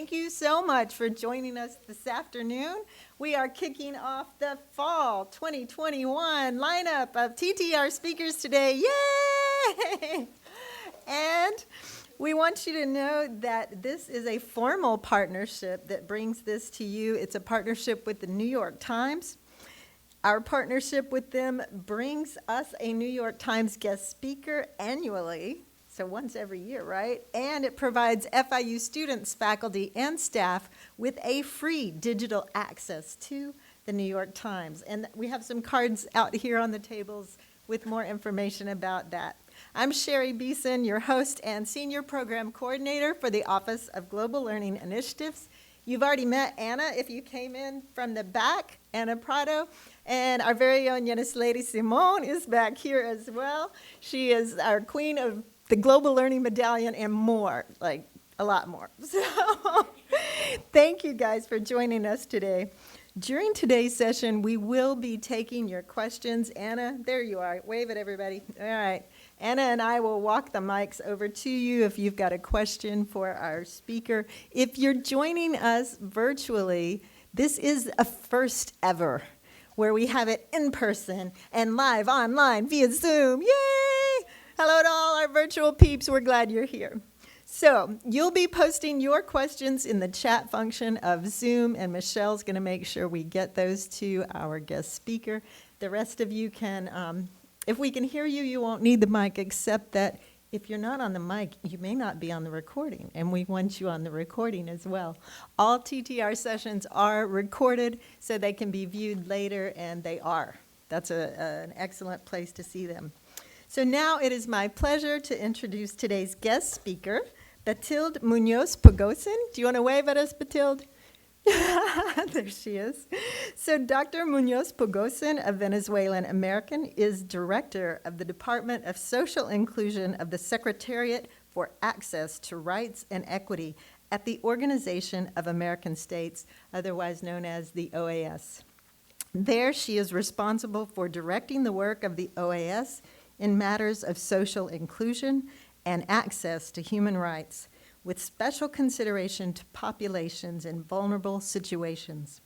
Thank you so much for joining us this afternoon. We are kicking off the fall 2021 lineup of TTR speakers today. Yay! And we want you to know that this is a formal partnership that brings this to you. It's a partnership with the New York Times. Our partnership with them brings us a New York Times guest speaker annually. So once every year, right? And it provides FIU students, faculty, and staff with a free digital access to the New York Times. And we have some cards out here on the tables with more information about that. I'm Sherry Beeson, your host and Senior Program Coordinator for the Office of Global Learning Initiatives. You've already met Anna if you came in from the back, Anna Prado, and our very own Lady Simone is back here as well. She is our queen of the Global Learning Medallion and more, like a lot more. So thank you guys for joining us today. During today's session, we will be taking your questions. Anna, there you are. Wave at everybody. All right. Anna and I will walk the mics over to you if you've got a question for our speaker. If you're joining us virtually, this is a first ever where we have it in person and live online via Zoom. Yay! Hello to all our virtual peeps. We're glad you're here. So you'll be posting your questions in the chat function of Zoom, and Michelle's going to make sure we get those to our guest speaker. The rest of you can, if we can hear you, you won't need the mic, except that if you're not on the mic, you may not be on the recording, and we want you on the recording as well. All TTR sessions are recorded so they can be viewed later, and they are. That's an excellent place to see them. So now it is my pleasure to introduce today's guest speaker, Betilde Munoz-Pogossian. Do you want to wave at us, Betilde? There she is. So Dr. Munoz-Pogossian, a Venezuelan American, is director of the Department of Social Inclusion of the Secretariat for Access to Rights and Equity at the Organization of American States, otherwise known as the OAS. There, she is responsible for directing the work of the OAS in matters of social inclusion and access to human rights, with special consideration to populations in vulnerable situations.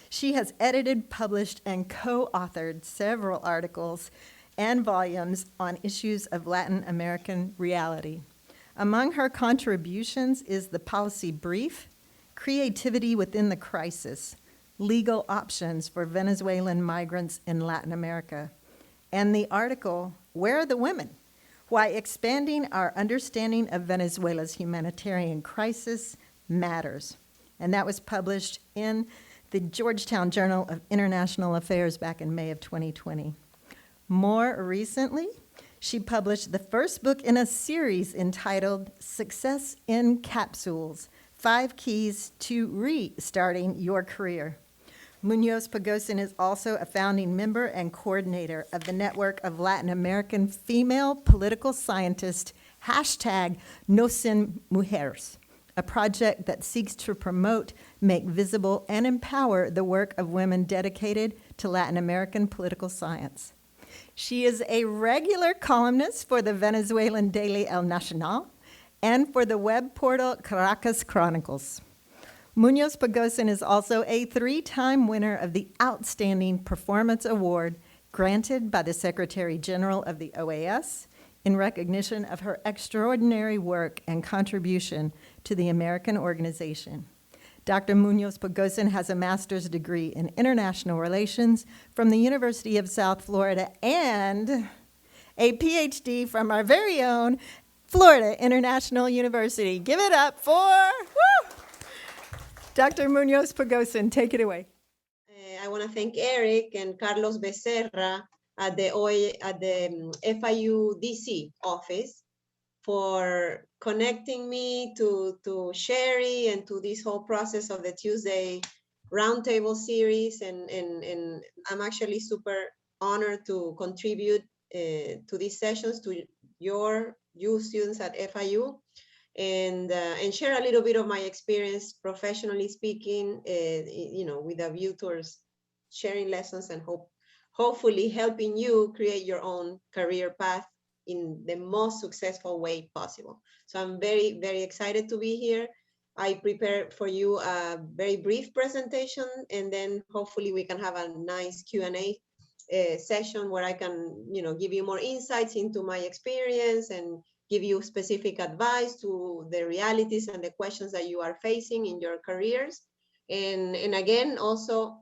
She has edited, published, and co-authored several articles and volumes on issues of Latin American reality. Among her contributions is the policy brief, Creativity Within the Crisis, Legal Options for Venezuelan Migrants in Latin America, and the article, Where Are the Women? Why Expanding Our Understanding of Venezuela's Humanitarian Crisis Matters. And that was published in the Georgetown Journal of International Affairs back in May of 2020. More recently, she published the first book in a series entitled Success in Capsules, 5 Keys to Restarting Your Career. Munoz-Pogossian is also a founding member and coordinator of the network of Latin American female political scientists, #NoSinMujeres, a project that seeks to promote, make visible, and empower the work of women dedicated to Latin American political science. She is a regular columnist for the Venezuelan daily El Nacional and for the web portal Caracas Chronicles. Munoz-Pogossian is also a 3-time winner of the Outstanding Performance Award granted by the Secretary General of the OAS in recognition of her extraordinary work and contribution to the American organization. Dr. Munoz-Pogossian has a master's degree in international relations from the University of South Florida and a PhD from our very own Florida International University. Give it up for, woo! Dr. Munoz-Pogossian, take it away. I want to thank Eric and Carlos Becerra at the FIU DC office for connecting me to Sherry and to this whole process of the Tuesday Roundtable series. And I'm actually super honored to contribute to these sessions to you students at FIU. And share a little bit of my experience professionally speaking, with a view towards sharing lessons and hopefully helping you create your own career path in the most successful way possible. So I'm very, very excited to be here. I prepared for you a very brief presentation, and then hopefully we can have a nice Q&A session where I can, give you more insights into my experience and give you specific advice to the realities and the questions that you are facing in your careers. And again, also,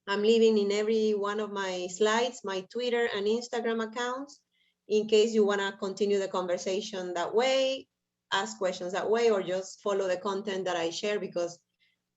I'm leaving in every one of my slides my Twitter and Instagram accounts in case you want to continue the conversation that way, ask questions that way, or just follow the content that I share, because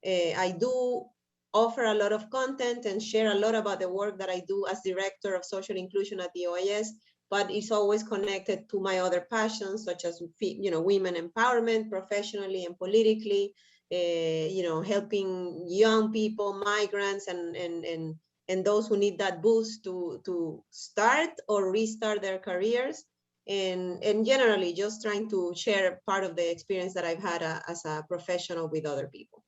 I do offer a lot of content and share a lot about the work that I do as Director of Social Inclusion at the OIS, but it's always connected to my other passions, such as women empowerment professionally and politically, helping young people, migrants, and those who need that boost to start or restart their careers, and generally just trying to share part of the experience that I've had as a professional with other people.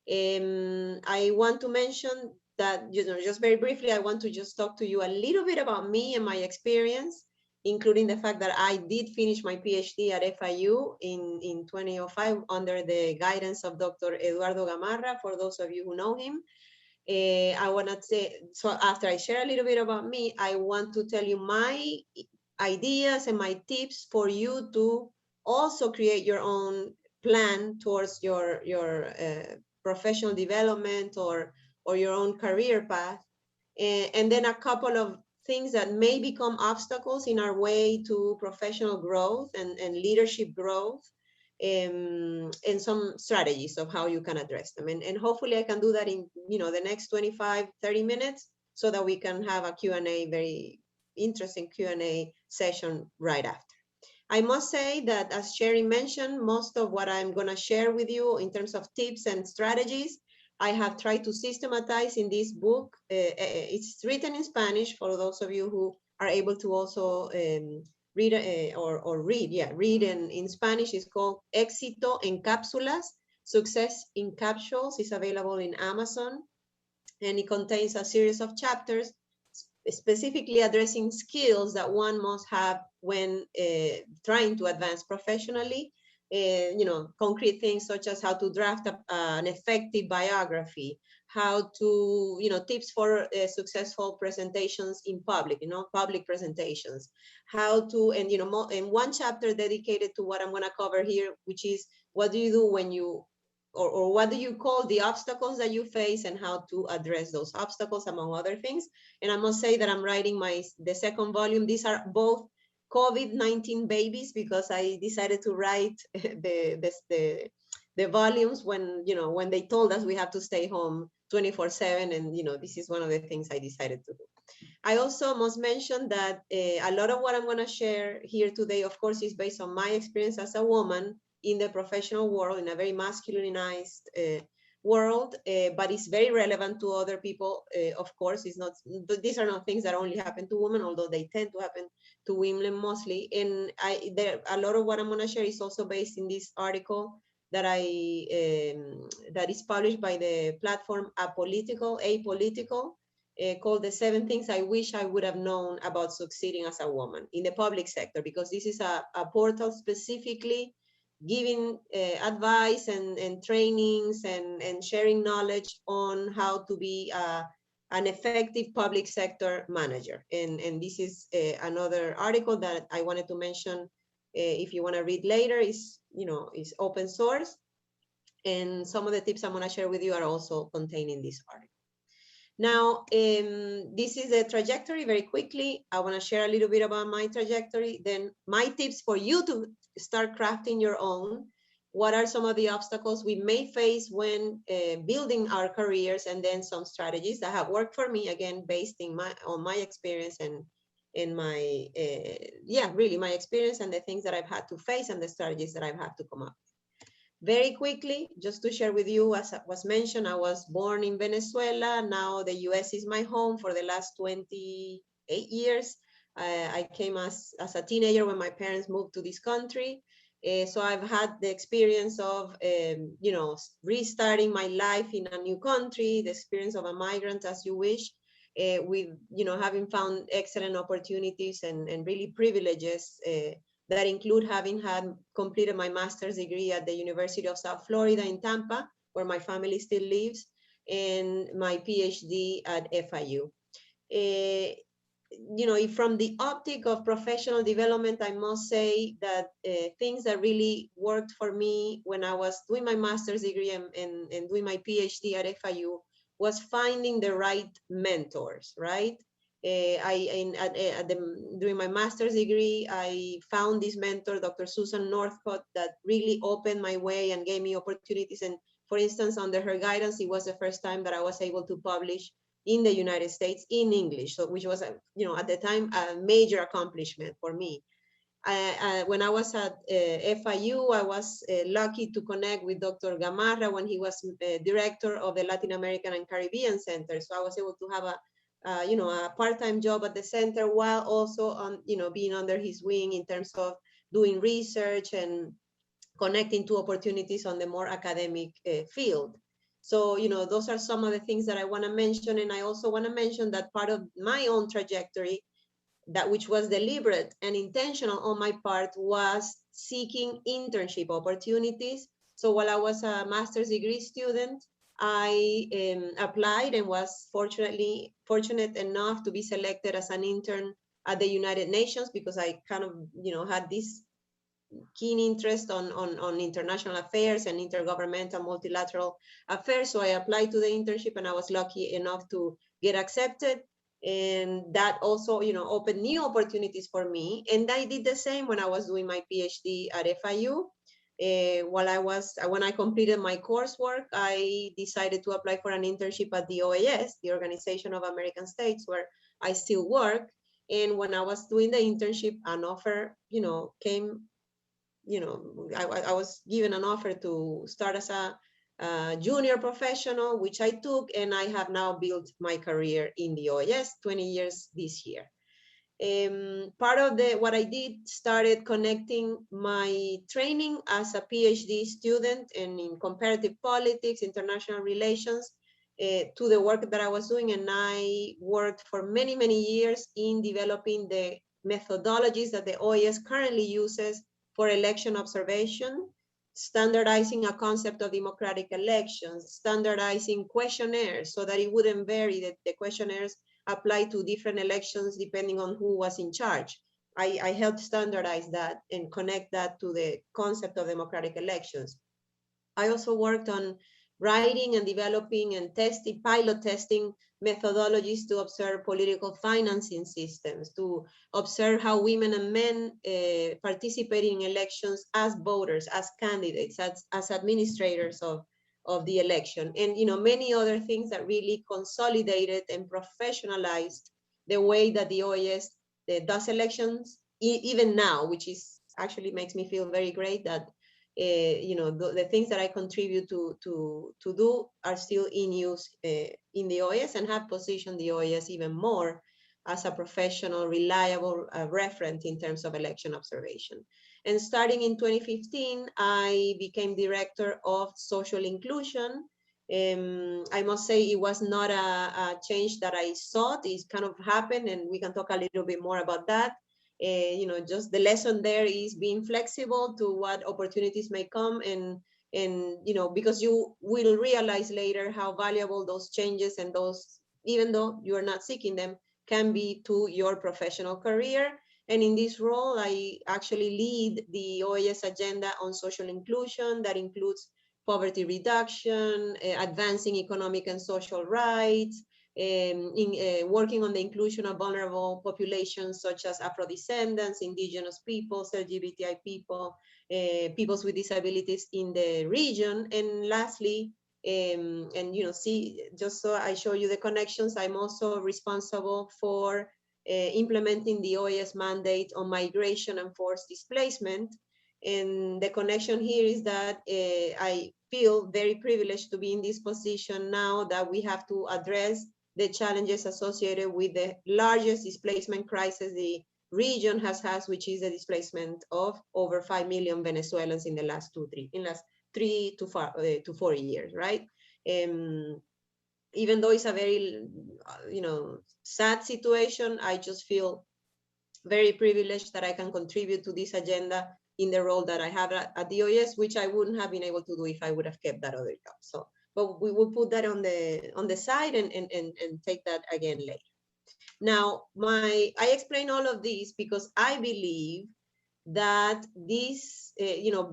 I want to mention that, just very briefly, I want to just talk to you a little bit about me and my experience, including the fact that I did finish my PhD at FIU in 2005 under the guidance of Dr. Eduardo Gamarra, for those of you who know him. I want to say, so after I share a little bit about me, I want to tell you my ideas and my tips for you to also create your own plan towards your professional development or your own career path. And then a couple of things that may become obstacles in our way to professional growth and leadership growth, and some strategies of how you can address them. And hopefully I can do that in the next 25, 30 minutes so that we can have a Q&A, very interesting Q&A session right after. I must say that, as Sherry mentioned, most of what I'm going to share with you in terms of tips and strategies, I have tried to systematize in this book. It's written in Spanish for those of you who are able to also read in Spanish. It's called Éxito en Cápsulas, Success in Capsules. It's available in Amazon, and it contains a series of chapters specifically addressing skills that one must have when trying to advance professionally. Concrete things such as how to draft an effective biography, how to, tips for successful presentations in public, public presentations, how to, and one chapter dedicated to what I'm going to cover here, which is what do you do when you, or what do you call the obstacles that you face and how to address those obstacles, among other things. And I must say that I'm writing the second volume. These are both COVID-19 babies, because I decided to write the volumes when they told us we have to stay home 24/7, and this is one of the things I decided to do. I also must mention that a lot of what I'm going to share here today, of course, is based on my experience as a woman in the professional world, in a very masculinized world, but it's very relevant to other people. Of course, these are not things that only happen to women, although they tend to happen to women mostly. And a lot of what I'm going to share is also based in this article that that is published by the platform Apolitical, called The 7 Things I Wish I Would Have Known About Succeeding as a Woman in the Public Sector, because this is a portal specifically giving advice and trainings and sharing knowledge on how to be an effective public sector manager. And this is another article that I wanted to mention. If you want to read later, is open source. And some of the tips I'm going to share with you are also contained in this article. Now, this is a trajectory. Very quickly, I want to share a little bit about my trajectory, then my tips for you to start crafting your own. What are some of the obstacles we may face when building our careers, and then some strategies that have worked for me, again, based on my experience and in my, really my experience and the things that I've had to face and the strategies that I've had to come up. Very quickly, just to share with you, as was mentioned, I was born in Venezuela. Now the US is my home for the last 28 years. I came as a teenager when my parents moved to this country. So I've had the experience of, restarting my life in a new country, the experience of a migrant, as you wish, with, having found excellent opportunities and really privileges that include having completed my master's degree at the University of South Florida in Tampa, where my family still lives, and my PhD at FIU. From the optic of professional development, I must say that things that really worked for me when I was doing my master's degree and doing my PhD at FIU was finding the right mentors, right? During my master's degree, I found this mentor, Dr. Susan Northcott, that really opened my way and gave me opportunities. And for instance, under her guidance, it was the first time that I was able to publish in the United States in English, so which was, at the time, a major accomplishment for me. When I was at FIU, I was lucky to connect with Dr. Gamarra when he was director of the Latin American and Caribbean Center. So I was able to have a part-time job at the center while also on, being under his wing in terms of doing research and connecting to opportunities on the more academic field. So, those are some of the things that I want to mention. And I also want to mention that part of my own trajectory, that which was deliberate and intentional on my part, was seeking internship opportunities. So while I was a master's degree student, I applied and was fortunate enough to be selected as an intern at the United Nations, because I kind of, had this keen interest on international affairs and intergovernmental multilateral affairs. So I applied to the internship and I was lucky enough to get accepted. And that also, opened new opportunities for me. And I did the same when I was doing my PhD at FIU. When I completed my coursework, I decided to apply for an internship at the OAS, the Organization of American States, where I still work. And when I was doing the internship, an offer, came. I was given an offer to start as a junior professional, which I took, and I have now built my career in the OAS, 20 years this year. Part of what I did started connecting my training as a PhD student and in comparative politics, international relations, to the work that I was doing. And I worked for many, many years in developing the methodologies that the OAS currently uses for election observation, standardizing a concept of democratic elections, standardizing questionnaires so that it wouldn't vary, that the questionnaires apply to different elections depending on who was in charge. I helped standardize that and connect that to the concept of democratic elections. I also worked on writing and developing and pilot testing methodologies to observe political financing systems, to observe how women and men participate in elections as voters, as candidates, as administrators of the election, and many other things that really consolidated and professionalized the way that the OAS does elections, even now, which is actually makes me feel very great that the things that I contribute to do are still in use in the OAS, and have positioned the OAS even more as a professional, reliable reference in terms of election observation. And starting in 2015, I became director of social inclusion. I must say it was not a change that I sought. It kind of happened, and we can talk a little bit more about that. Just the lesson there is being flexible to what opportunities may come, and because you will realize later how valuable those changes and those, even though you are not seeking them, can be to your professional career. And in this role, I actually lead the OAS agenda on social inclusion that includes poverty reduction, advancing economic and social rights, working on the inclusion of vulnerable populations such as Afro-descendants, indigenous peoples, LGBTI people, peoples with disabilities in the region. And lastly, just so I show you the connections, I'm also responsible for implementing the OAS mandate on migration and forced displacement. And the connection here is that I feel very privileged to be in this position now that we have to address the challenges associated with the largest displacement crisis the region has had, which is the displacement of over 5 million Venezuelans in the last 3 to 4 years, right? Even though it's a very, sad situation, I just feel very privileged that I can contribute to this agenda in the role that I have at the OAS, which I wouldn't have been able to do if I would have kept that other job. So, but we will put that on the side and take that again later. Now, I explain all of this because I believe that this,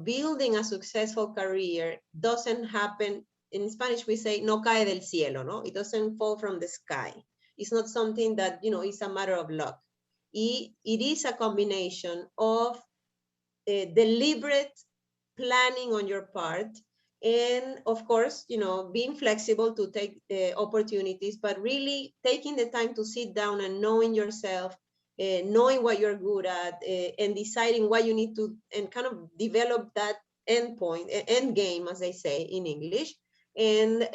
building a successful career doesn't happen. In Spanish, we say, no cae del cielo, no? It doesn't fall from the sky. It's not something that, is a matter of luck. It is a combination of deliberate planning on your part, and of course, being flexible to take opportunities, but really taking the time to sit down and knowing yourself, knowing what you're good at, and deciding what you need to, and kind of develop that end game, as they say in English, and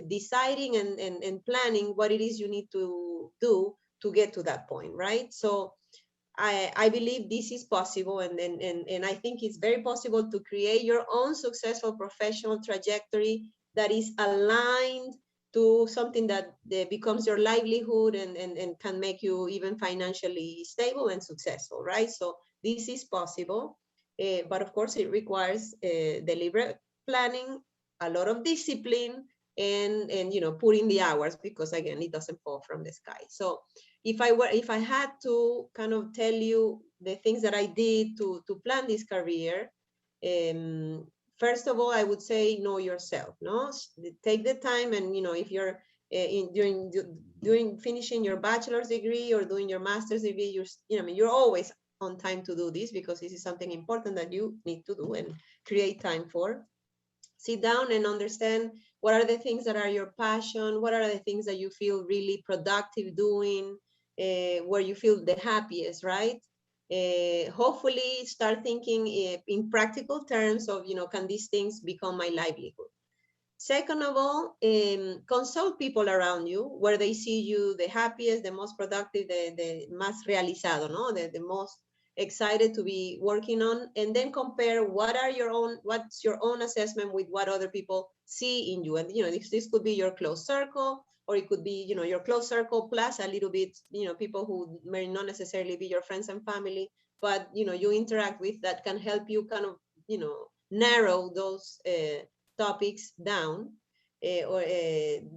deciding and planning what it is you need to do to get to that point, right? So I believe this is possible, and I think it's very possible to create your own successful professional trajectory that is aligned to something that becomes your livelihood and can make you even financially stable and successful, right? So this is possible, but of course it requires deliberate planning, a lot of discipline, and put in the hours, because again, it doesn't fall from the sky. So if I had to kind of tell you the things that I did to plan this career, first of all, I would say know yourself. No, take the time, and if you're during finishing your bachelor's degree or doing your master's degree, you're always on time to do this, because this is something important that you need to do and create time for. Sit down and understand what are the things that are your passion, what are the things that you feel really productive doing, where you feel the happiest, right? Hopefully start thinking in practical terms of, can these things become my livelihood? Second of all, consult people around you where they see you the happiest, the most productive, the más realizado, no? The most excited to be working on, and then compare what's your own assessment with what other people see in you. And this could be your close circle, or it could be your close circle plus a little bit people who may not necessarily be your friends and family, but you interact with, that can help you kind of narrow those topics down, or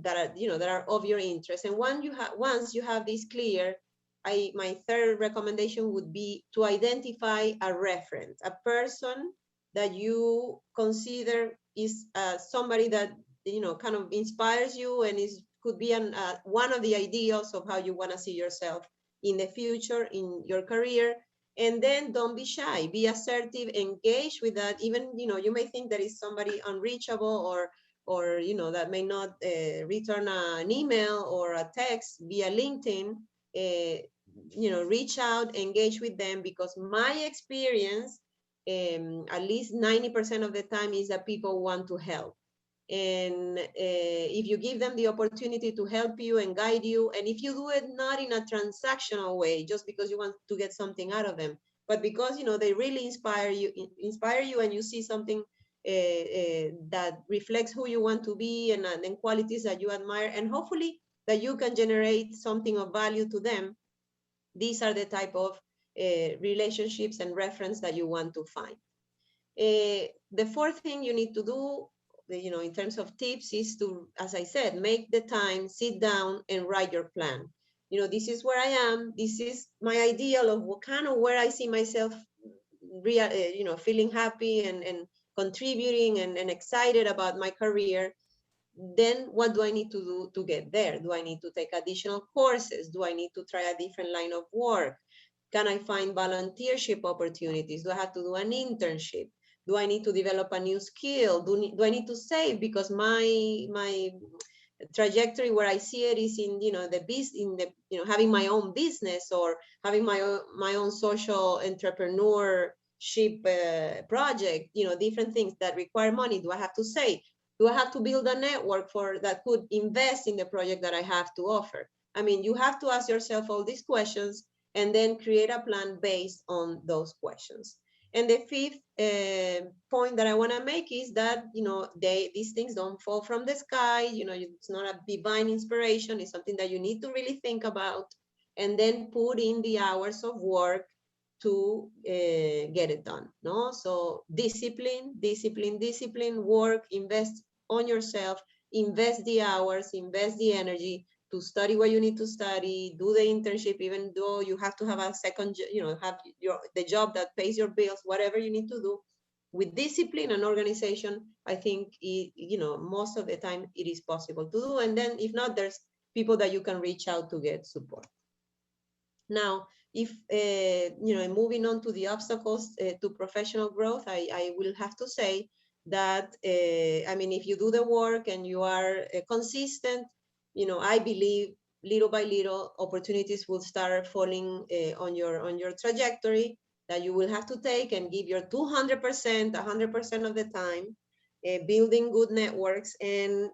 that are of your interest. And once you have this clear, my third recommendation would be to identify a reference, a person that you consider is somebody that kind of inspires you and could be one of the ideals of how you want to see yourself in the future in your career. And then don't be shy, be assertive, engage with that. Even you may think that is somebody unreachable, or that may not return an email or a text via LinkedIn. Reach out, engage with them, because my experience, at least 90% of the time, is that people want to help. And if you give them the opportunity to help you and guide you, and if you do it not in a transactional way, just because you want to get something out of them, but because they really inspire you, and you see something that reflects who you want to be, and qualities that you admire, and hopefully that you can generate something of value to them, these are the type of relationships and reference that you want to find. The fourth thing you need to do, in terms of tips, is to, as I said, make the time, sit down and write your plan. This is where I am. This is my ideal of where I see myself, feeling happy and contributing and excited about my career. Then what do I need to do to get there? Do I need to take additional courses? Do I need to try a different line of work? Can I find volunteership opportunities? Do I have to do an internship? Do I need to develop a new skill? Do I need to save? Because my trajectory where I see it is in having my own business, or having my own social entrepreneurship project. Different things that require money. Do I have to save? Do I have to build a network that could invest in the project that I have to offer? I mean, you have to ask yourself all these questions and then create a plan based on those questions. And the fifth point that I want to make is that, these things don't fall from the sky. It's not a divine inspiration. It's something that you need to really think about. and then put in the hours of work to get it done. No, so discipline, discipline, discipline, work, invest on yourself, invest the hours, invest the energy to study what you need to study, do the internship, even though you have to have a second, have the job that pays your bills, whatever you need to do. With discipline and organization, I think most of the time it is possible to do. And then if not, there's people that you can reach out to get support. Now, if moving on to the obstacles to professional growth, I will have to say that if you do the work and you are consistent, I believe little by little opportunities will start falling on your trajectory that you will have to take and give your 200%, 100% of the time. Building good networks, and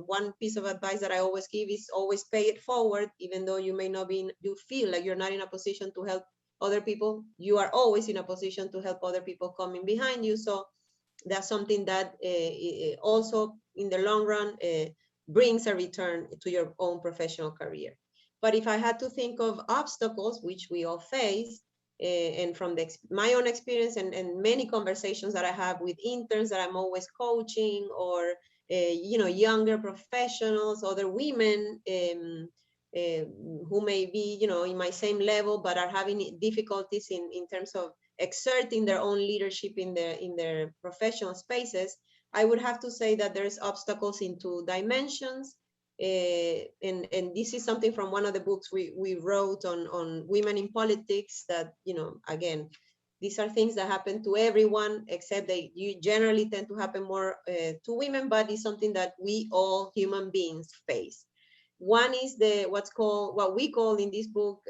one piece of advice that I always give is always pay it forward. Even though you may not be, you feel like you're not in a position to help other people, you are always in a position to help other people coming behind you. So that's something that also in the long run brings a return to your own professional career. But if I had to think of obstacles, which we all face, and from my own experience and many conversations that I have with interns that I'm always coaching, or younger professionals, other women who may be in my same level but are having difficulties in terms of exerting their own leadership in their professional spaces, I would have to say that there's obstacles in two dimensions. And this is something from one of the books we wrote on women in politics, that again, these are things that happen to everyone, except they generally tend to happen more to women, but it's something that we all human beings face. One is what we call in this book,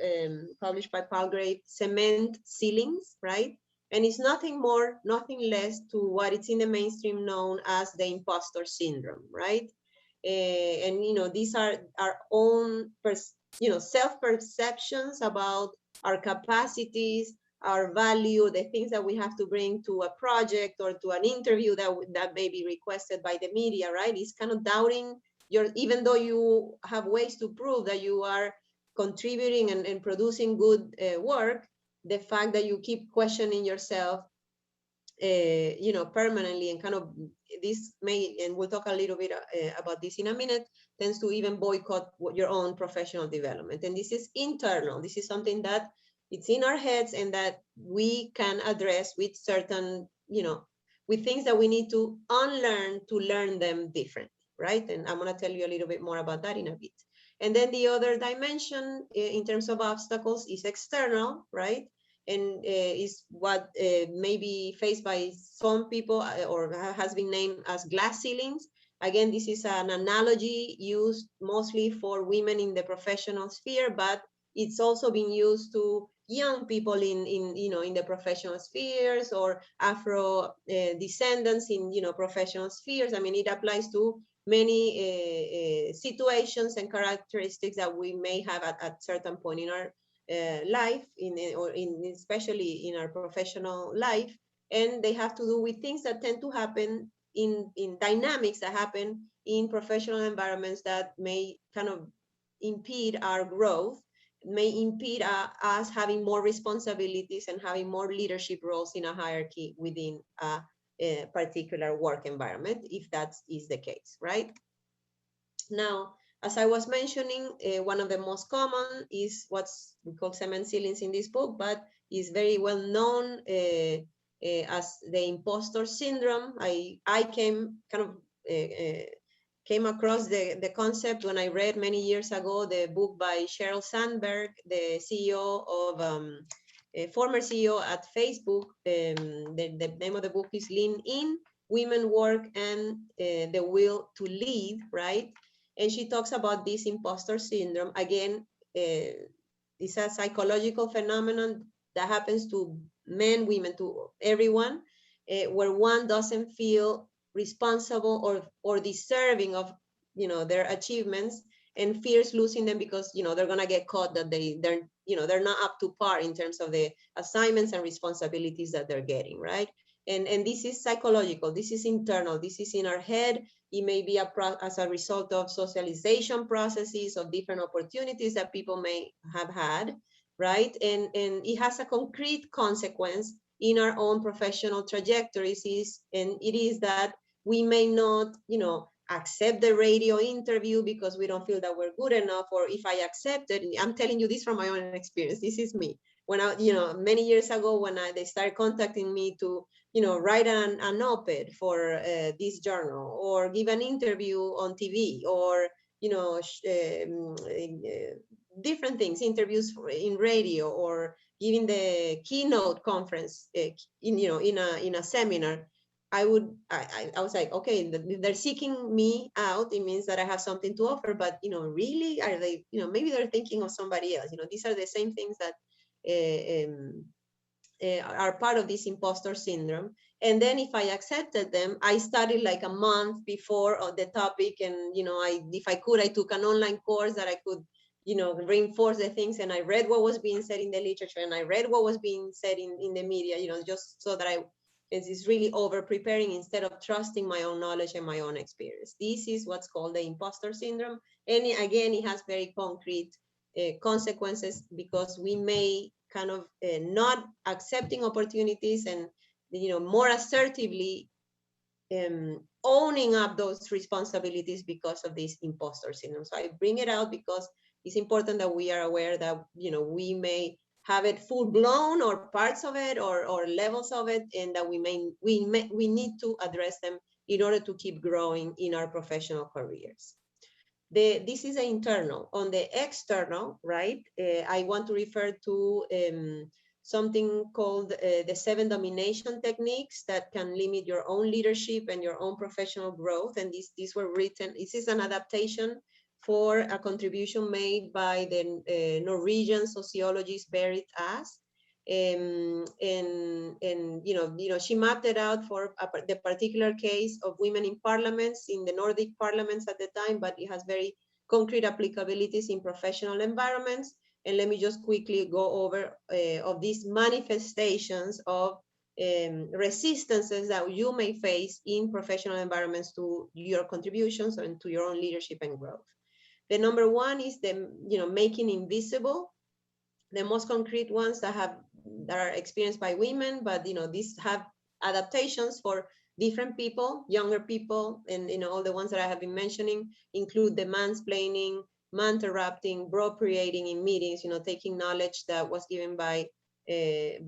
published by Palgrave, cement ceilings, right? And it's nothing more, nothing less to what it's in the mainstream known as the imposter syndrome, right? And these are our own self-perceptions about our capacities, our value, the things that we have to bring to a project or to an interview that may be requested by the media, right? It's kind of doubting even though you have ways to prove that you are contributing and producing good work, the fact that you keep questioning yourself permanently, and kind of this may, and we'll talk a little bit about this in a minute, tends to even boycott your own professional development. And this is internal. This is something that it's in our heads and that we can address with certain, with things that we need to unlearn to learn them different, right? And I'm going to tell you a little bit more about that in a bit. And then the other dimension in terms of obstacles is external, right? And is what may be faced by some people or has been named as glass ceilings. Again, this is an analogy used mostly for women in the professional sphere, but it's also been used to young people in the professional spheres, or Afro descendants in professional spheres. I mean, it applies to many situations and characteristics that we may have at certain point in our life, especially in our professional life, and they have to do with things that tend to happen in dynamics that happen in professional environments that may kind of impede our growth, may impede us having more responsibilities and having more leadership roles in a hierarchy within a particular work environment, if that is the case, right? Now, as I was mentioning, one of the most common is what's we call cement ceilings in this book, but is very well known as the imposter syndrome. I came across the concept when I read many years ago the book by Sheryl Sandberg, the CEO of former CEO at Facebook. The name of the book is Lean In: Women, Work, and the Will to Lead, right? And she talks about this imposter syndrome. Again, it's a psychological phenomenon that happens to men, women, to everyone, where one doesn't feel responsible or deserving of their achievements, and fears losing them because they're gonna get caught, that they're not up to par in terms of the assignments and responsibilities that they're getting, right? And this is psychological, this is internal, this is in our head. It may be as a result of socialization processes, of different opportunities that people may have had, right? And it has a concrete consequence in our own professional trajectories, and it is that we may not, accept the radio interview because we don't feel that we're good enough. Or if I accept it, I'm telling you this from my own experience, this is me. When I, many years ago, when they started contacting me to, write an op-ed for this journal, or give an interview on TV, or, different things, interviews in radio, or giving the keynote conference, in a seminar, I was like, okay, they're seeking me out. It means that I have something to offer, but, really, are they, maybe they're thinking of somebody else. These are the same things that are part of this imposter syndrome. And then if I accepted them, I studied like a month before the topic. And, if I could, I took an online course that I could, reinforce the things. And I read what was being said in the literature, and I read what was being said in the media, just so that it's really over preparing instead of trusting my own knowledge and my own experience. This is what's called the imposter syndrome. And again, it has very concrete consequences, because we may kind of not accepting opportunities, and more assertively owning up those responsibilities because of this imposter syndrome. So I bring it out because it's important that we are aware that we may have it full blown, or parts of it, or levels of it, and that we need to address them in order to keep growing in our professional careers. This is the internal. On the external, right, I want to refer to something called the 7 domination techniques that can limit your own leadership and your own professional growth. And these were written, this is an adaptation for a contribution made by the Norwegian sociologist Berit As. And she mapped it out for the particular case of women in parliaments, in the Nordic parliaments at the time, but it has very concrete applicabilities in professional environments. And let me just quickly go over of these manifestations of resistances that you may face in professional environments to your contributions and to your own leadership and growth. The number one is the making invisible. The most concrete ones that are experienced by women, but these have adaptations for different people, younger people, and all the ones that I have been mentioning include the mansplaining, man-interrupting, appropriating in meetings, taking knowledge that was given by a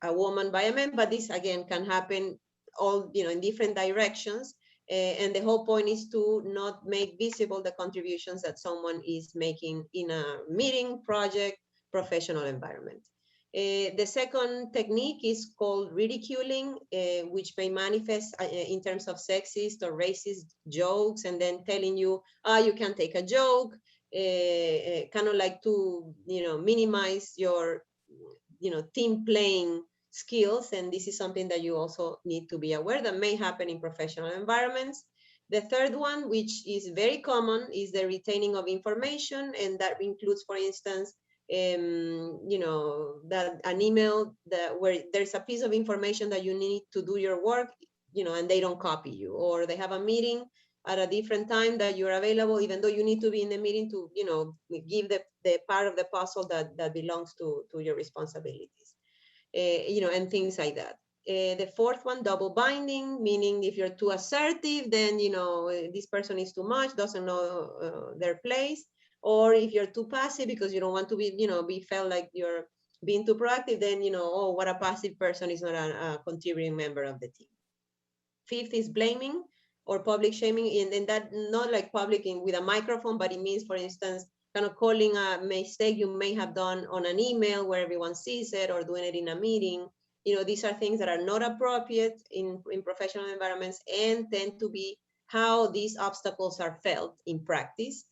woman by a man. But this again can happen all in different directions. And the whole point is to not make visible the contributions that someone is making in a meeting, project, professional environment. The second technique is called ridiculing, which may manifest in terms of sexist or racist jokes, and then telling you, you can't take a joke, kind of like to minimize your team playing skills. And this is something that you also need to be aware that may happen in professional environments. The third one, which is very common, is the retaining of information, and that includes, for instance, that an email where there's a piece of information that you need to do your work, and they don't copy you, or they have a meeting at a different time that you're available, even though you need to be in the meeting to, give the part of the puzzle that belongs to your responsibilities, and things like that. The fourth one, double binding, meaning if you're too assertive, then, this person is too much, doesn't know their place. Or if you're too passive because you don't want to be felt like you're being too proactive, then, oh, what a passive person, is not a contributing member of the team. Fifth is blaming or public shaming, and that not like public with a microphone, but it means, for instance, kind of calling a mistake you may have done on an email where everyone sees it, or doing it in a meeting. These are things that are not appropriate in professional environments, and tend to be how these obstacles are felt in practice.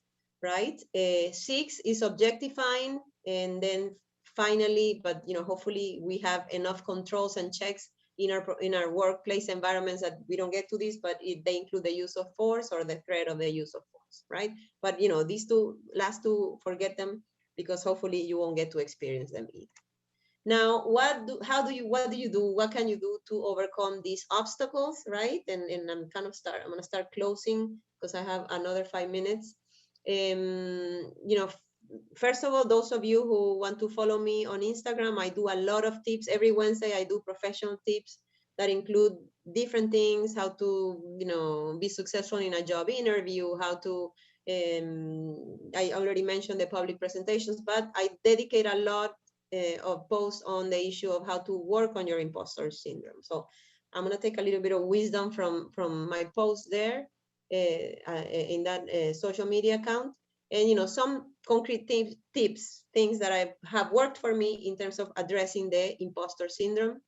Right? 6 is objectifying, and then finally, but hopefully we have enough controls and checks in our workplace environments that we don't get to this, but they include the use of force or the threat of the use of force, right? But these last two, forget them, because hopefully you won't get to experience them either. Now, what do you do? What can you do to overcome these obstacles, right? And I'm gonna start closing because I have another 5 minutes. You know, first of all, those of you who want to follow me on Instagram, I do a lot of tips. Every Wednesday, I do professional tips that include different things, how to, you know, be successful in a job interview, how to, I already mentioned the public presentations, but I dedicate a lot of posts on the issue of how to work on your imposter syndrome. So I'm going to take a little bit of wisdom from my post there in that social media account. And, you know, some concrete tips, things that have worked for me in terms of addressing the imposter syndrome.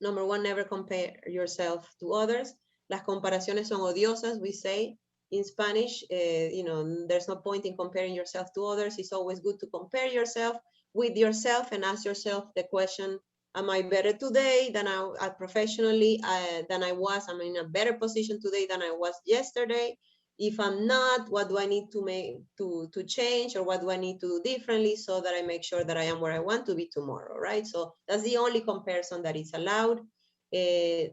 Number one, never compare yourself to others. Las comparaciones son odiosas, we say in Spanish. You know, there's no point in comparing yourself to others. It's always good to compare yourself with yourself and ask yourself the question, am I better today than I professionally than I was? Am I in a better position today than I was yesterday? If I'm not, what do I need to make to change, or what do I need to do differently so that I make sure that I am where I want to be tomorrow, right? So that's the only comparison that is allowed.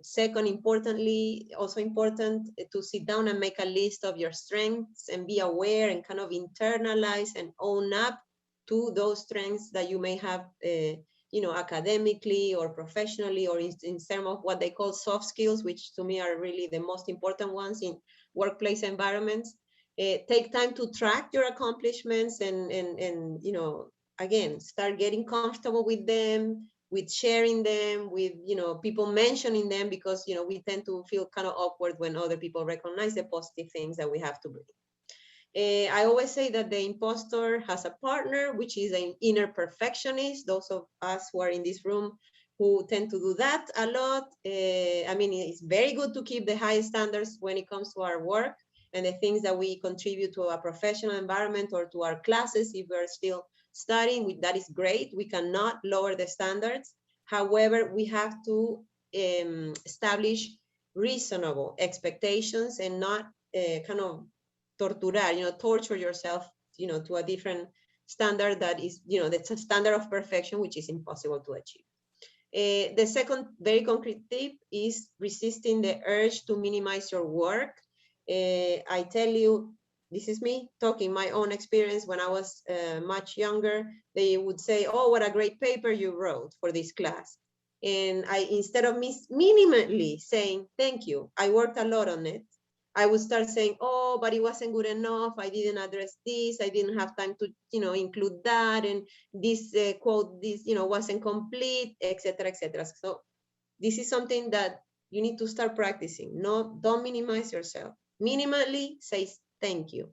Second, importantly, also important to sit down and make a list of your strengths and be aware and kind of internalize and own up to those strengths that you may have, you know, academically or professionally, or in terms of what they call soft skills, which to me are really the most important ones in workplace environments. Take time to track your accomplishments and you know, again, start getting comfortable with them, with sharing them, with, you know, people mentioning them, because, you know, we tend to feel kind of awkward when other people recognize the positive things that we have to bring. I always say that the imposter has a partner, which is an inner perfectionist. Those of us who are in this room who tend to do that a lot. I mean, it's very good to keep the high standards when it comes to our work and the things that we contribute to a professional environment or to our classes. If we're still studying, that is great. We cannot lower the standards. However, we have to establish reasonable expectations and not kind of torturar, you know, torture yourself, you know, to a different standard that is, you know, that's a standard of perfection, which is impossible to achieve. The second very concrete tip is resisting the urge to minimize your work. I tell you, this is me talking my own experience. When I was much younger, they would say, oh, what a great paper you wrote for this class. And I, instead of minimally saying, thank you, I worked a lot on it, I would start saying, oh, but it wasn't good enough. I didn't address this. I didn't have time to, you know, include that. And this quote, this, you know, wasn't complete, etc., etc. So this is something that you need to start practicing. No, don't minimize yourself. Minimally say thank you.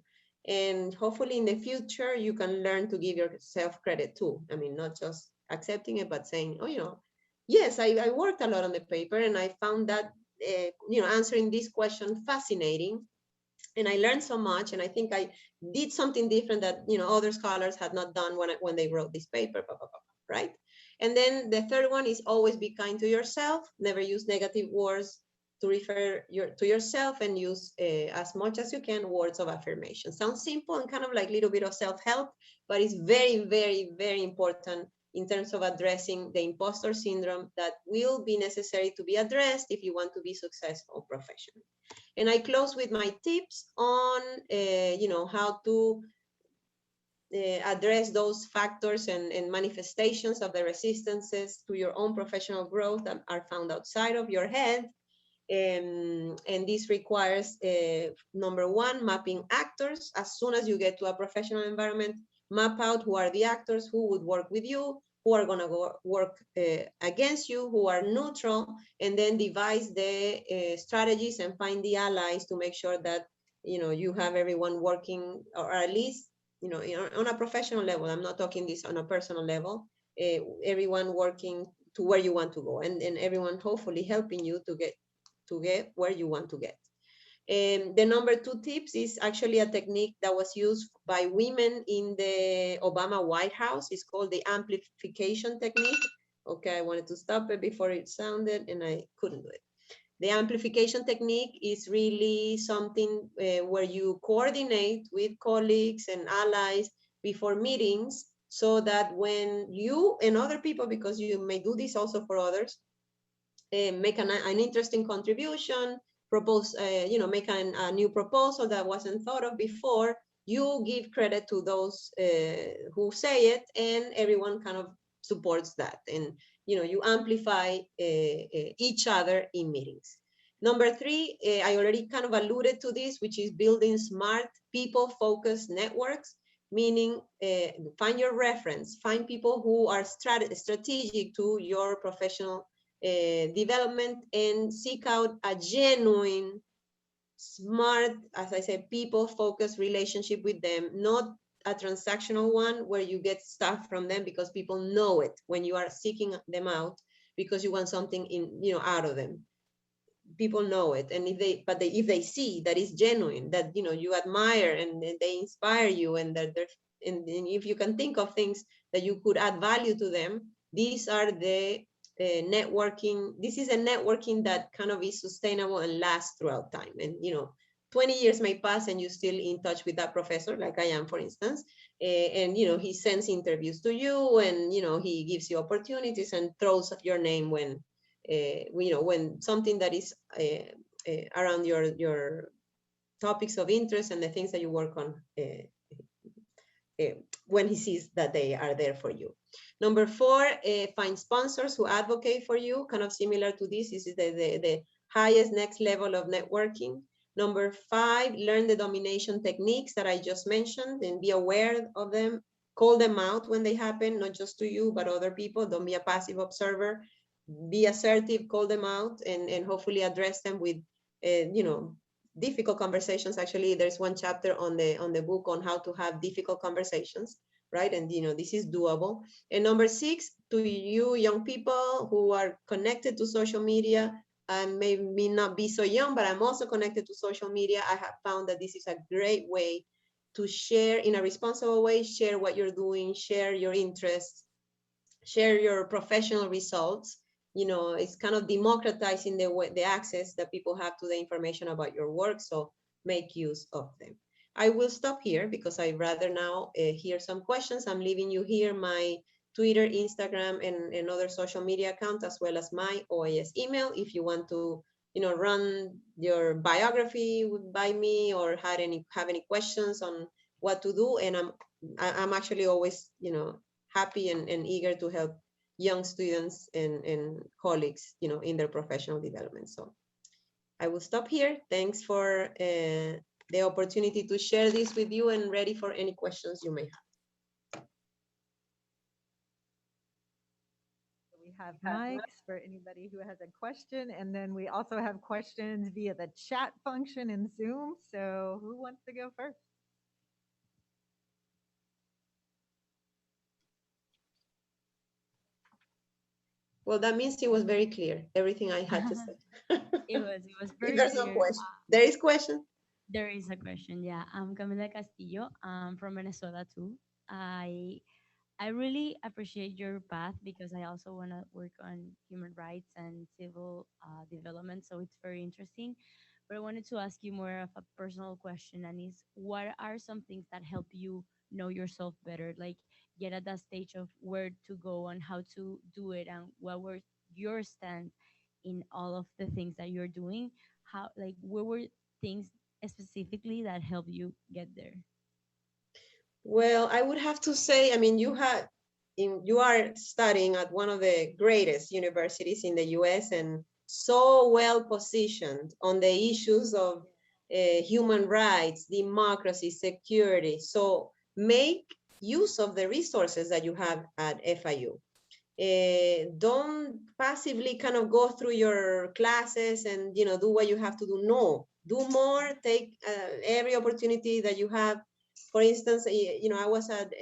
And hopefully in the future, you can learn to give yourself credit too. I mean, not just accepting it, but saying, oh, you know, yes, I worked a lot on the paper and I found that, you know, answering this question fascinating. And I learned so much, and I think I did something different that, you know, other scholars had not done when they wrote this paper, blah, blah, blah, right? And then the third one is always be kind to yourself. Never use negative words to refer to yourself, and use as much as you can words of affirmation. Sounds simple and kind of like a little bit of self-help, but it's very, very, very important in terms of addressing the imposter syndrome that will be necessary to be addressed if you want to be successful professionally. And I close with my tips on, you know, how to address those factors and manifestations of the resistances to your own professional growth that are found outside of your head. And this requires, number one, mapping actors. As soon as you get to a professional environment, map out who are the actors who would work with you, who are going to work against you, who are neutral, and then devise the strategies and find the allies to make sure that, you know, you have everyone working, or at least, you know, on a professional level. I'm not talking this on a personal level. Everyone working to where you want to go, and everyone hopefully helping you to get where you want to get. The number two tips is actually a technique that was used by women in the Obama White House. It's called the Amplification Technique. Okay, I wanted to stop it before it sounded and I couldn't do it. The amplification technique is really something where you coordinate with colleagues and allies before meetings so that when you and other people, because you may do this also for others, make an interesting contribution, propose, make a new proposal that wasn't thought of before, you give credit to those who say it, and everyone kind of supports that. And, you amplify each other in meetings. Number 3, I already kind of alluded to this, which is building smart people-focused networks, meaning find your reference, find people who are strategic to your professional development, and seek out a genuine, smart, as I said, people-focused relationship with them, not a transactional one where you get stuff from them because people know it when you are seeking them out because you want something out of them. People know it, and if they see that it's genuine, that you admire, and they inspire you, and that and if you can think of things that you could add value to them, these are the networking. This is a networking that kind of is sustainable and lasts throughout time. And 20 years may pass and you're still in touch with that professor, like I am, for instance, and he sends interviews to you, and he gives you opportunities and throws your name when when something that is around your topics of interest and the things that you work on, when he sees that they are there for you. Number 4, find sponsors who advocate for you, kind of similar to this. This is the highest next level of networking. Number 5, learn the domination techniques that I just mentioned and be aware of them. Call them out when they happen, not just to you, but other people. Don't be a passive observer. Be assertive, call them out, and hopefully address them with, difficult conversations. Actually, there's one chapter on the book on how to have difficult conversations, right? And this is doable. And number 6, to you young people who are connected to social media, and maybe not be so young, but I'm also connected to social media, I have found that this is a great way to share in a responsible way, share what you're doing, share your interests, share your professional results. It's kind of democratizing the access that people have to the information about your work, so make use of them. I will stop here because I'd rather now hear some questions. I'm leaving you here my Twitter, Instagram, and other social media accounts, as well as my OAS email, if you want to run your biography by me, or have any questions on what to do. And I'm actually always happy and eager to help young students and colleagues, in their professional development. So I will stop here. Thanks for the opportunity to share this with you, and ready for any questions you may have. We have mics for anybody who has a question, and then we also have questions via the chat function in Zoom. So who wants to go first? Well, that means it was very clear, everything I had to say. It was very If there's clear. no question, there is question. There is a question. Yeah, I'm Camila Castillo. I'm from Venezuela too. I I really appreciate your path because I also want to work on human rights and civil development. So it's very interesting. But I wanted to ask you more of a personal question, and is what are some things that help you know yourself better, like get at that stage of where to go and how to do it, and what were your stance in all of the things that you're doing? How, like, what were things specifically that help you get there? Well, I would have to say, I mean, you are studying at one of the greatest universities in the US, and so well positioned on the issues of human rights, democracy, security. So make use of the resources that you have at FIU. Don't passively kind of go through your classes and do what you have to do. No, do more. Take every opportunity that you have. For instance, I was at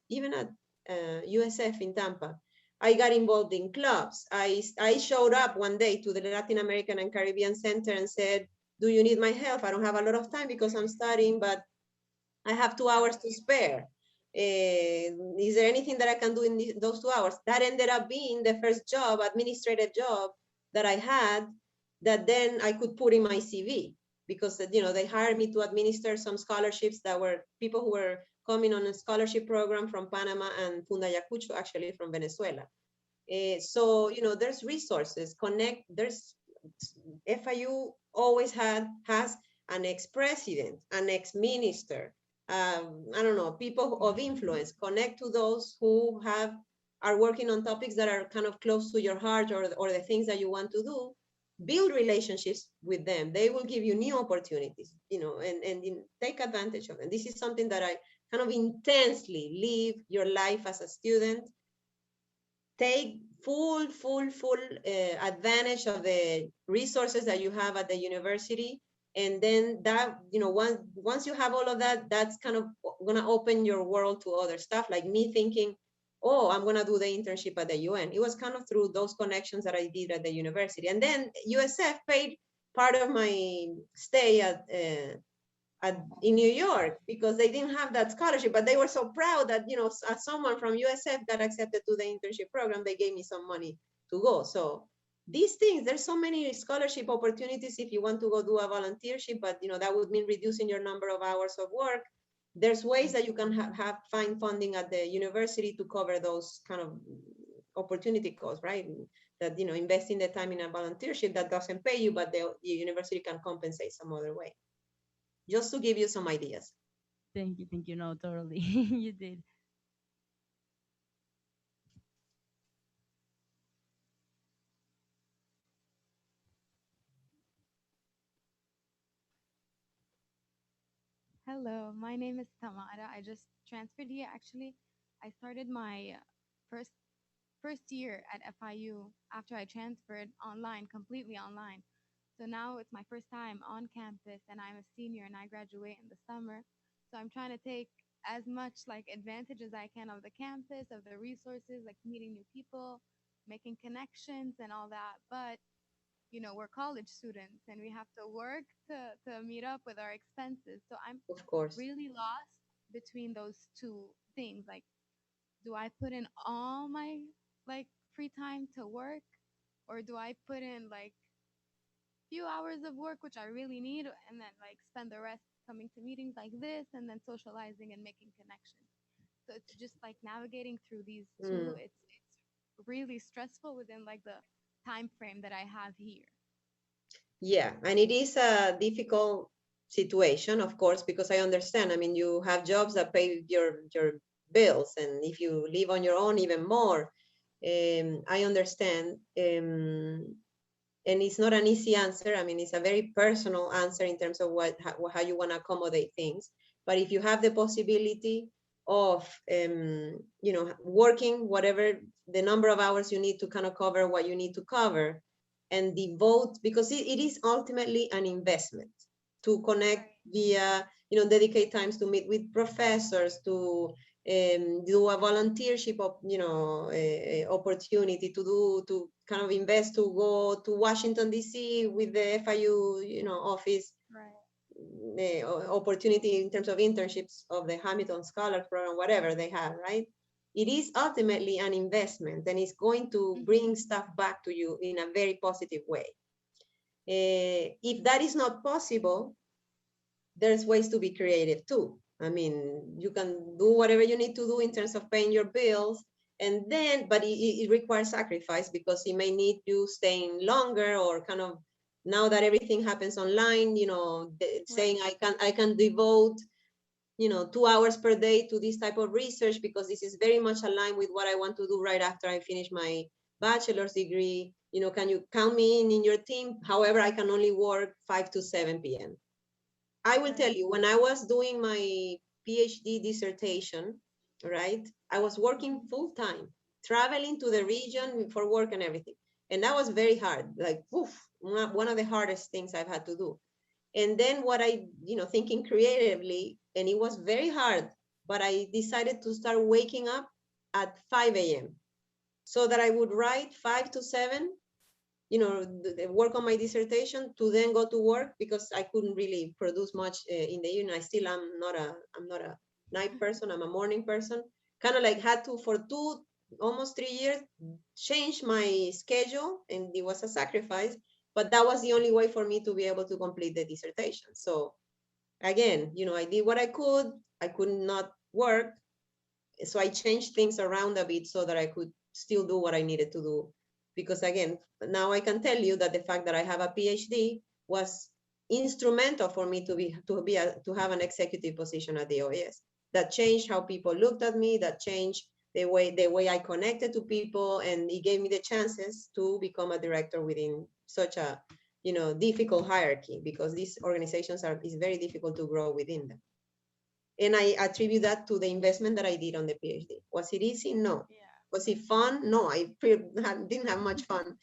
even at USF in Tampa. I got involved in clubs. I showed up one day to the Latin American and Caribbean Center and said, "Do you need my help? I don't have a lot of time because I'm studying, but I have 2 hours to spare. Is there anything that I can do in those 2 hours?" That ended up being the first job, administrative job, that I had, that then I could put in my CV, because they hired me to administer some scholarships that were people who were coming on a scholarship program from Panama and Funda Yacucho, actually from Venezuela. So, you know, there's resources, there's FIU always has an ex-president, an ex-minister, I don't know, people of influence. Connect to those who are working on topics that are kind of close to your heart, or the things that you want to do. Build relationships with them. They will give you new opportunities, you know, and take advantage of them. This is something that I kind of intensely live your life as a student. Take full advantage of the resources that you have at the university. And then that, you know, once you have all of that, that's kind of gonna open your world to other stuff. Like me thinking, oh, I'm gonna do the internship at the UN. It was kind of through those connections that I did at the university. And then USF paid part of my stay in New York, because they didn't have that scholarship, but they were so proud that, you know, as someone from USF got accepted to the internship program, they gave me some money to go. So these things, there's so many scholarship opportunities if you want to go do a volunteership, but, you know, that would mean reducing your number of hours of work. There's ways that you can find funding at the university to cover those kind of opportunity costs, right? That, you know, investing the time in a volunteership that doesn't pay you, but the university can compensate some other way. Just to give you some ideas. Thank you, thank you. No, totally, you did. Hello, my name is Tamara. I just transferred here. Actually, I started my first first year at FIU after I transferred online, completely online. So now it's my first time on campus, and I'm a senior, and I graduate in the summer. So I'm trying to take as much like advantage as I can of the campus, of the resources, like meeting new people, making connections, and all that. But we're college students and we have to work to meet up with our expenses. So I'm Of course. really lost between those two things. Like, do I put in all my like free time to work, or do I put in like few hours of work which I really need, and then like spend the rest coming to meetings like this and then socializing and making connections. So it's just like navigating through these two. Mm. It's really stressful within like the time frame that I have here. Yeah, and it is a difficult situation, of course, because I understand. I mean, you have jobs that pay your bills, and if you live on your own, even more. I understand, and it's not an easy answer. I mean, it's a very personal answer in terms of how you want to accommodate things. But if you have the possibility of, working whatever the number of hours you need to kind of cover what you need to cover, and devote, because it is ultimately an investment to connect via, dedicate times to meet with professors, to do a volunteership of, opportunity to kind of invest, to go to Washington, D.C. with the FIU, office, Right. opportunity in terms of internships of the Hamilton Scholars Program, whatever they have, right? It is ultimately an investment, and it's going to bring stuff back to you in a very positive way. If that is not possible, there's ways to be creative too. I mean, you can do whatever you need to do in terms of paying your bills, and then, but it requires sacrifice, because it may need you staying longer, or kind of, now that everything happens online, saying I can devote 2 hours per day to this type of research, because this is very much aligned with what I want to do right after I finish my bachelor's degree. Can you count me in your team? However, I can only work 5 to 7 p.m. I will tell you, when I was doing my PhD dissertation, right, I was working full time, traveling to the region for work and everything. And that was very hard, like, one of the hardest things I've had to do. And then what I, thinking creatively, and it was very hard, but I decided to start waking up at 5 a.m. so that I would write 5 to 7, work on my dissertation, to then go to work, because I couldn't really produce much in the evening. I'm not a night person. I'm a morning person. Kind of like had to, for almost 3 years, change my schedule, and it was a sacrifice, but that was the only way for me to be able to complete the dissertation. So again, I did what I could. I could not work. So I changed things around a bit so that I could still do what I needed to do. Because again, now I can tell you that the fact that I have a PhD was instrumental for me to have an executive position at the OAS. That changed how people looked at me, that changed the way I connected to people, and it gave me the chances to become a director within such a difficult hierarchy, because these organizations it's very difficult to grow within them. And I attribute that to the investment that I did on the PhD. Was it easy? No. Yeah. Was it fun? No, I didn't have much fun.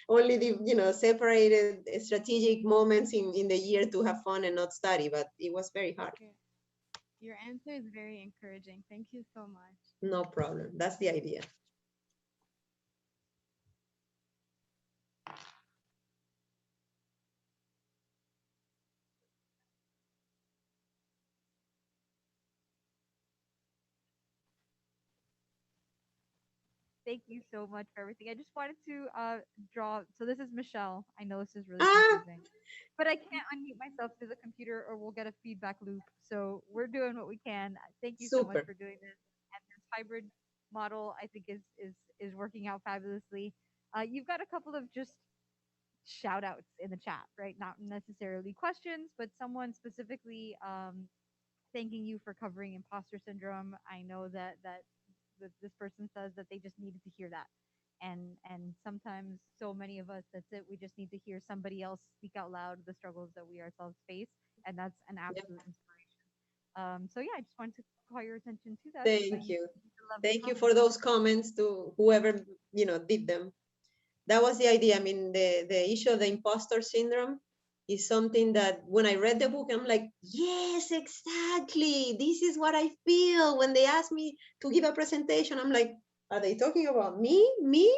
Only the separated strategic moments in the year to have fun and not study, but it was very hard. Okay. Your answer is very encouraging. Thank you so much. No problem. That's the idea. Thank you so much for everything. I just wanted to draw. So this is Michelle. I know this is really Ah, confusing, but I can't unmute myself through the computer, or we'll get a feedback loop. So we're doing what we can. Thank you so much super. for doing this. And this hybrid model, I think, is working out fabulously. You've got a couple of just shout outs in the chat, right? Not necessarily questions, but someone specifically thanking you for covering imposter syndrome. I know that this person says that they just needed to hear that. And sometimes so many of us, that's it. We just need to hear somebody else speak out loud the struggles that we ourselves face, and that's an Yep. absolute inspiration. So yeah, I just wanted to call your attention to that. Thank you. The lovely Thank you comment. for those comments to whoever did them. That was the idea. I mean, the issue of the imposter syndrome is something that when I read the book, I'm like, yes, exactly. This is what I feel when they ask me to give a presentation. I'm like, are they talking about me? Me?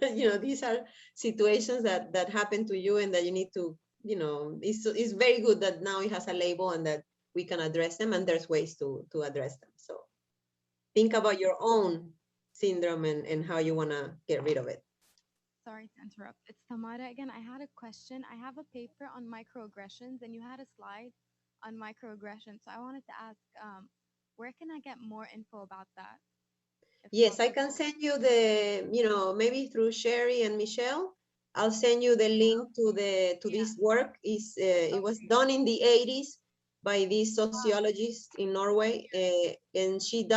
These are situations that happen to you and that you need to, it's very good that now it has a label and that we can address them, and there's ways to address them. So think about your own syndrome and how you want to get rid of it. Sorry to interrupt. It's Tamara again. I had a question. I have a paper on microaggressions, and you had a slide on microaggressions. So I wanted to ask, where can I get more info about that? If Yes, I can possible? send you maybe through Sherry and Michelle. I'll send you the link to this work. It was done in the 80s by this sociologist in Norway, and she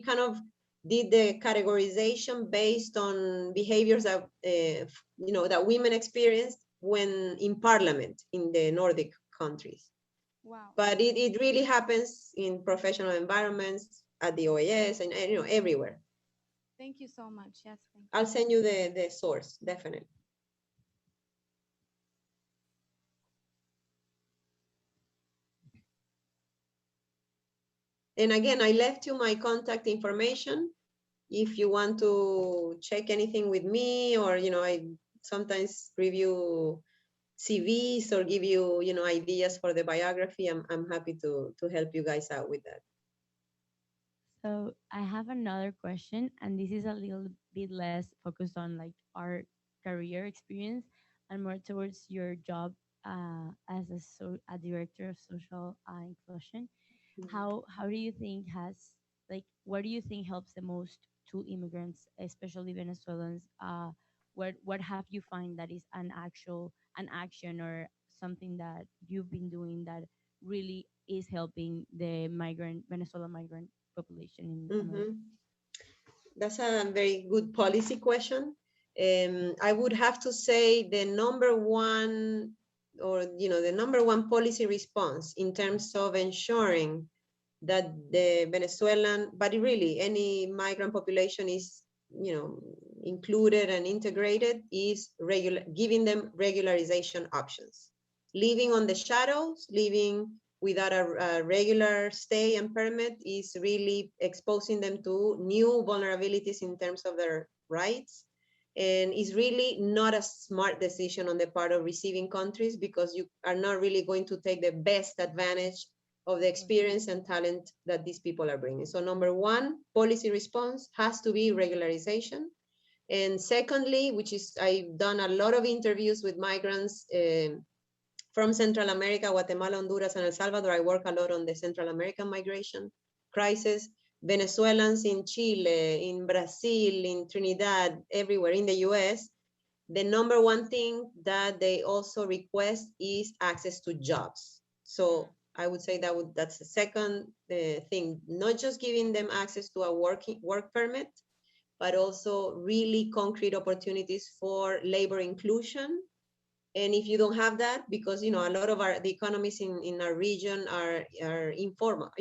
kind of did the categorization based on behaviors that that women experienced when in parliament in the Nordic countries. Wow. But it really happens in professional environments, at the OAS, and everywhere. Thank you so much. Yes, thank you. I'll send you the source, definitely. And again, I left you my contact information. If you want to check anything with me, or, I sometimes review CVs or give you, ideas for the biography, I'm happy to help you guys out with that. So I have another question, and this is a little bit less focused on like our career experience and more towards your job as a director of social inclusion. How do you think what do you think helps the most to immigrants, especially Venezuelans? What have you find that is an action or something that you've been doing that really is helping the Venezuelan migrant population in America? Mm-hmm. That's a very good policy question. I would have to say the number one, or the number one policy response in terms of ensuring that the Venezuelan, but really any migrant population is, included and integrated, is giving them regularization options. Living on the shadows, living without a regular stay and permit is really exposing them to new vulnerabilities in terms of their rights. And it's really not a smart decision on the part of receiving countries, because you are not really going to take the best advantage of the experience and talent that these people are bringing. So number one, policy response has to be regularization. And secondly, which is, I've done a lot of interviews with migrants from Central America, Guatemala, Honduras, and El Salvador. I work a lot on the Central American migration crisis. Venezuelans in Chile, in Brazil, in Trinidad, everywhere in the US, the number one thing that they also request is access to jobs. So I would say that's the second thing, not just giving them access to a work permit, but also really concrete opportunities for labor inclusion. And if you don't have that, because a lot of the economies in our region are informal,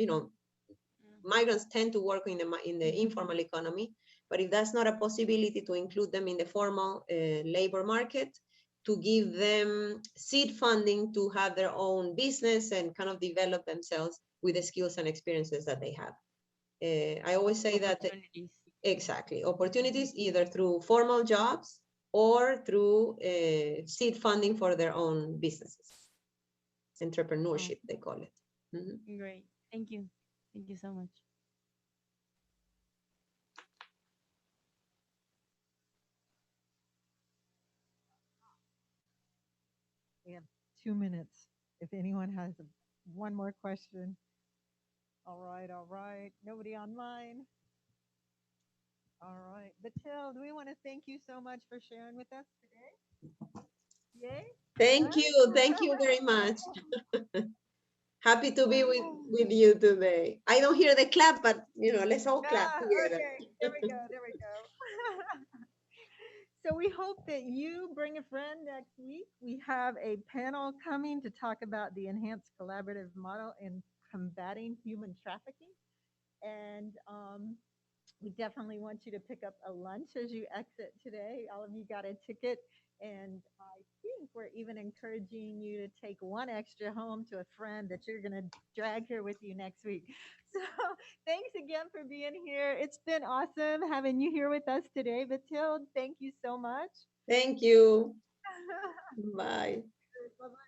migrants tend to work in the informal economy, but if that's not a possibility, to include them in the formal labor market, to give them seed funding to have their own business and kind of develop themselves with the skills and experiences that they have. I always say that exactly, opportunities either through formal jobs or through seed funding for their own businesses. Entrepreneurship, they call it. Mm-hmm. Great. Thank you. Thank you so much. We have 2 minutes. If anyone has one more question. All right, all right. Nobody online. All right. Betilde, we want to thank you so much for sharing with us today. Yay. Thank you. Thank you very much. Happy to be with you today. I don't hear the clap, but let's all clap together. Okay, there we go. There we go. So we hope that you bring a friend next week. We have a panel coming to talk about the enhanced collaborative model in combating human trafficking. And we definitely want you to pick up a lunch as you exit today. All of you got a ticket. And I think we're even encouraging you to take one extra home to a friend that you're going to drag here with you next week. So thanks again for being here. It's been awesome having you here with us today. Betilde, thank you so much. Thank you. Bye. Bye-bye.